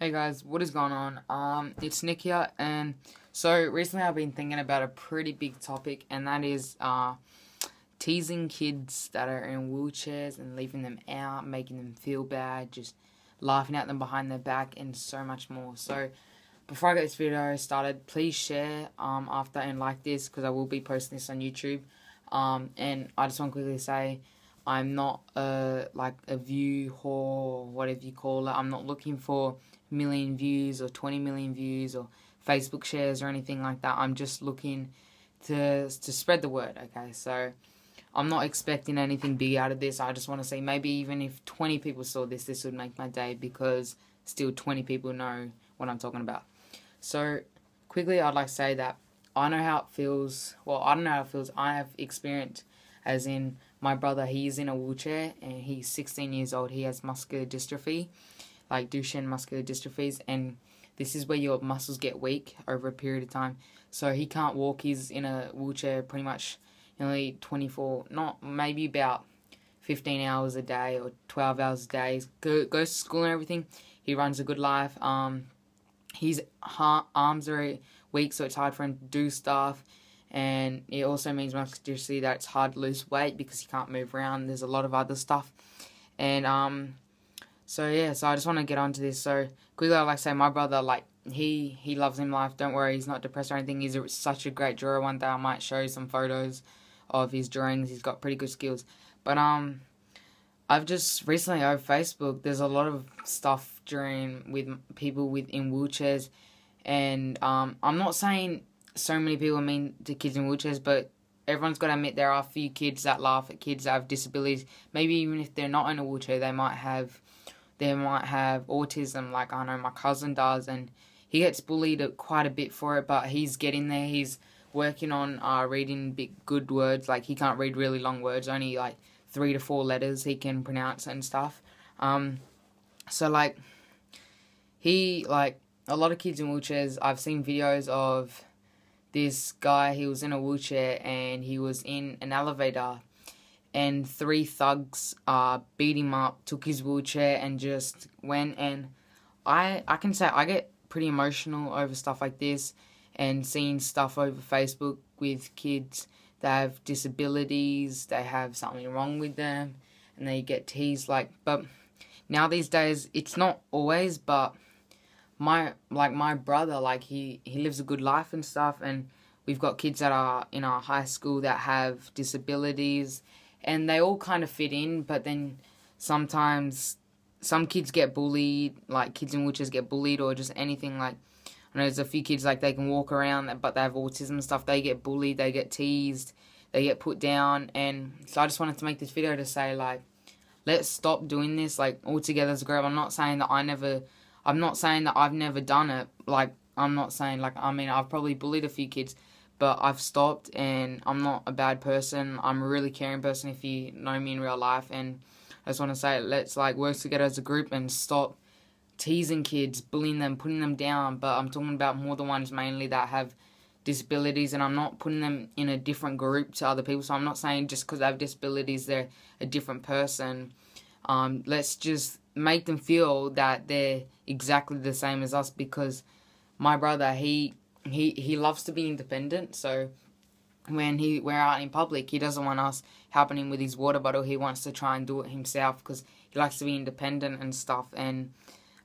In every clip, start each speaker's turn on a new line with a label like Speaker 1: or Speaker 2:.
Speaker 1: Hey guys, what is going on? It's Nick here, and so recently I've been thinking about a pretty big topic, and that is teasing kids that are in wheelchairs and leaving them out, making them feel bad, just laughing at them behind their back, and so much more. So before I get this video started, please share after and like this, because I will be posting this on YouTube. And I just want to quickly say, I'm not like a view whore, whatever you call it. I'm not looking for million views or 20 million views or Facebook shares or anything like that. I'm just looking to spread the word, okay? So I'm not expecting anything big out of this. I just want to say maybe even if 20 people saw this would make my day, because still 20 people know what I'm talking about. So quickly, I'd like to say that I know how it feels. Well, I don't know how it feels. I have experienced, as in my brother, he's in a wheelchair and he's 16 years old. He has muscular dystrophy, like Duchenne muscular dystrophies, and this is where your muscles get weak over a period of time. So he can't walk. He's in a wheelchair pretty much nearly 24, not maybe about 15 hours a day or 12 hours a day. He goes to school and everything. He runs a good life. His arms are weak, so it's hard for him to do stuff. And it also means muscular dystrophy that it's hard to lose weight because he can't move around. There's a lot of other stuff. And so I just want to get onto this. So quickly, I'd like to say my brother, like, he loves him life. Don't worry, he's not depressed or anything. He's such a great drawer. One day I might show you some photos of his drawings. He's got pretty good skills. But I've just recently over Facebook, there's a lot of stuff with people in wheelchairs, and I'm not saying so many people are mean to kids in wheelchairs, but everyone's got to admit there are a few kids that laugh at kids that have disabilities. Maybe even if they're not in a wheelchair, they might have autism, like I know my cousin does, and he gets bullied quite a bit for it, but he's getting there. He's working on reading good words. Like, he can't read really long words, only like 3 to 4 letters he can pronounce and stuff. So like, a lot of kids in wheelchairs, I've seen videos of this guy. He was in a wheelchair and he was in an elevator, and 3 thugs beat him up, took his wheelchair, and just went. And I can say I get pretty emotional over stuff like this, and seeing stuff over Facebook with kids that have disabilities, they have something wrong with them, and they get teased. But now these days, it's not always, but my brother, he lives a good life and stuff, and we've got kids that are in our high school that have disabilities, and they all kind of fit in, but then sometimes some kids get bullied, like kids in wheelchairs get bullied, or just anything. Like, I know there's a few kids, like, they can walk around, but they have autism and stuff. They get bullied, they get teased, they get put down. And so I just wanted to make this video to say, like, let's stop doing this, like, all together as a group. I'm not saying that I've never done it. Like, I'm not saying, like, I mean, I've probably bullied a few kids, but I've stopped, and I'm not a bad person. I'm a really caring person if you know me in real life. And I just want to say, let's, like, work together as a group and stop teasing kids, bullying them, putting them down. But I'm talking about more the ones mainly that have disabilities, and I'm not putting them in a different group to other people. So I'm not saying just because they have disabilities they're a different person. Let's just make them feel that they're exactly the same as us, because my brother, he loves to be independent. So when we're out in public, he doesn't want us helping him with his water bottle. He wants to try and do it himself because he likes to be independent and stuff. And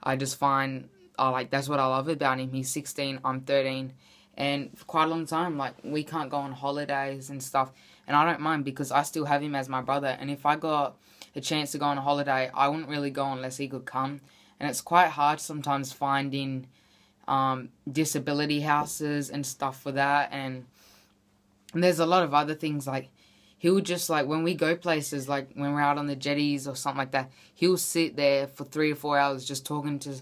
Speaker 1: I just find, that's what I love about him. He's 16, I'm 13. And for quite a long time, like, we can't go on holidays and stuff. And I don't mind, because I still have him as my brother. And if I got a chance to go on a holiday, I wouldn't really go unless he could come. And it's quite hard sometimes finding disability houses and stuff for that. And there's a lot of other things. Like, he'll just, like, when we go places, like when we're out on the jetties or something like that, he'll sit there for 3 or 4 hours just talking to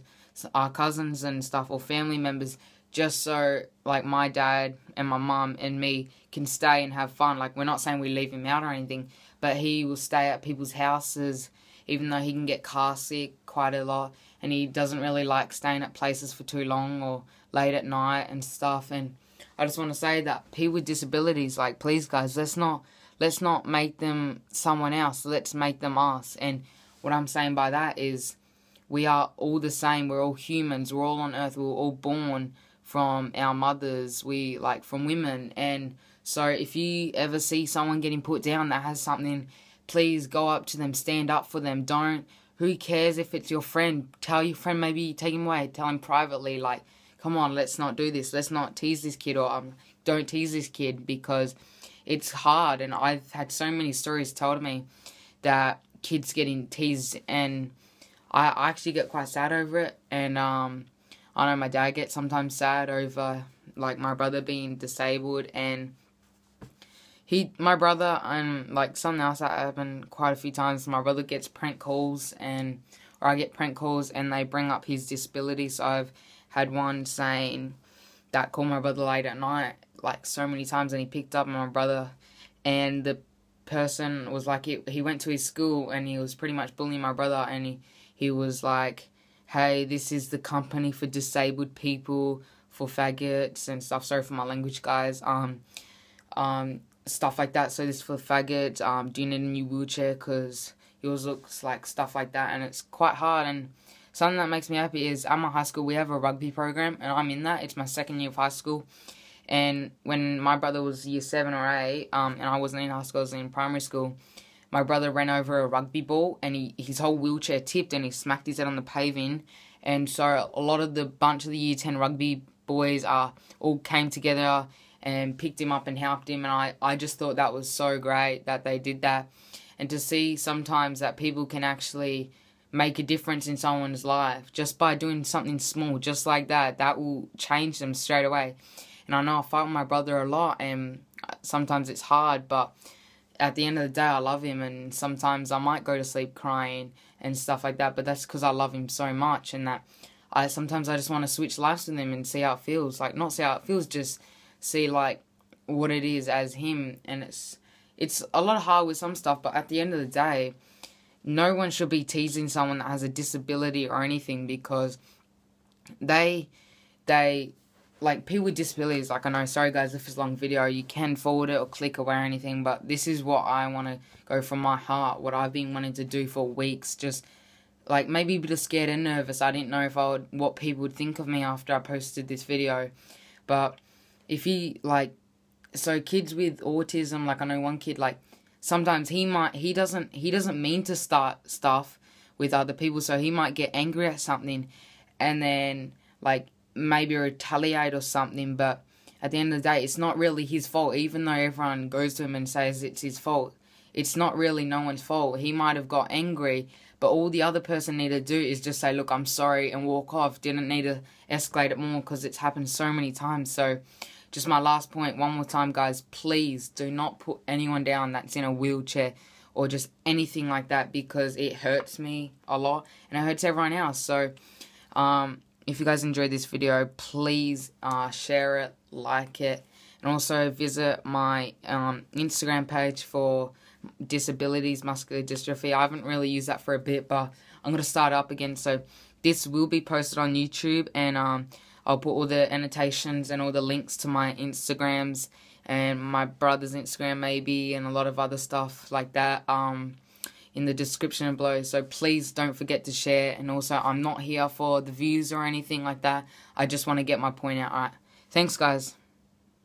Speaker 1: our cousins and stuff, or family members, just so, like, my dad and my mum and me can stay and have fun. Like, we're not saying we leave him out or anything, but he will stay at people's houses, even though he can get car sick quite a lot, and he doesn't really like staying at places for too long or late at night and stuff. And I just want to say that people with disabilities, like, please guys, let's not make them someone else. Let's make them us. And what I'm saying by that is, we are all the same. We're all humans. We're all on earth. We're all born from our mothers. We, like, from women. And so if you ever see someone getting put down that has something, please go up to them, stand up for them. Don't, who cares if it's your friend? Tell your friend, maybe take him away. Tell him privately, like, come on, let's not do this. Let's not tease this kid, or don't tease this kid, because it's hard. And I've had so many stories told to me that kids getting teased, and I actually get quite sad over it. And I know my dad gets sometimes sad over, like, my brother being disabled. And my brother, and like something else that happened quite a few times, my brother gets prank calls, or I get prank calls, and they bring up his disability. So I've had one saying that called my brother late at night, like, so many times, and he picked up my brother, and the person was like, he went to his school, and he was pretty much bullying my brother, and he was like, hey, this is the company for disabled people, for faggots and stuff. Sorry for my language, guys. Stuff like that. So this is for faggots. Do you need a new wheelchair? Because yours looks like stuff like that, and it's quite hard. And something that makes me happy is at my high school we have a rugby program, and I'm in that. It's my second year of high school. And when my brother was year 7 or 8, and I wasn't in high school, I was in primary school, my brother ran over a rugby ball, and his whole wheelchair tipped, and he smacked his head on the paving. And so a lot of the bunch of the year 10 rugby boys all came together and picked him up and helped him. And I just thought that was so great that they did that. And to see sometimes that people can actually make a difference in someone's life just by doing something small, just like that, that will change them straight away. And I know I fight with my brother a lot, and sometimes it's hard, but at the end of the day, I love him, and sometimes I might go to sleep crying and stuff like that, but that's because I love him so much, and that sometimes I just want to switch lives with him and see how it feels. Like, not see how it feels, just see, like, what it is as him. And it's a lot hard with some stuff, but at the end of the day, no one should be teasing someone that has a disability or anything, because they like, people with disabilities, like, I know, sorry guys if it's a long video, you can forward it or click away or anything, but this is what I want to go from my heart, what I've been wanting to do for weeks, just, like, maybe a bit scared and nervous. I didn't know what people would think of me after I posted this video. But if you, like, so kids with autism, like, I know one kid, like, sometimes he doesn't mean to start stuff with other people, so he might get angry at something and then, like, maybe retaliate or something, but at the end of the day, it's not really his fault. Even though everyone goes to him and says it's his fault, it's not really no one's fault. He might have got angry, but all the other person needed to do is just say, look, I'm sorry, and walk off. Didn't need to escalate it more, because it's happened so many times. So just my last point, one more time, guys, please do not put anyone down that's in a wheelchair or just anything like that, because it hurts me a lot and it hurts everyone else. So if you guys enjoyed this video, please share it, like it, and also visit my Instagram page for disabilities, muscular dystrophy. I haven't really used that for a bit, but I'm going to start up again. So this will be posted on YouTube, and I'll put all the annotations and all the links to my Instagrams and my brother's Instagram maybe, and a lot of other stuff like that in the description below. So please don't forget to share. And also, I'm not here for the views or anything like that. I just want to get my point out. Alright, thanks guys.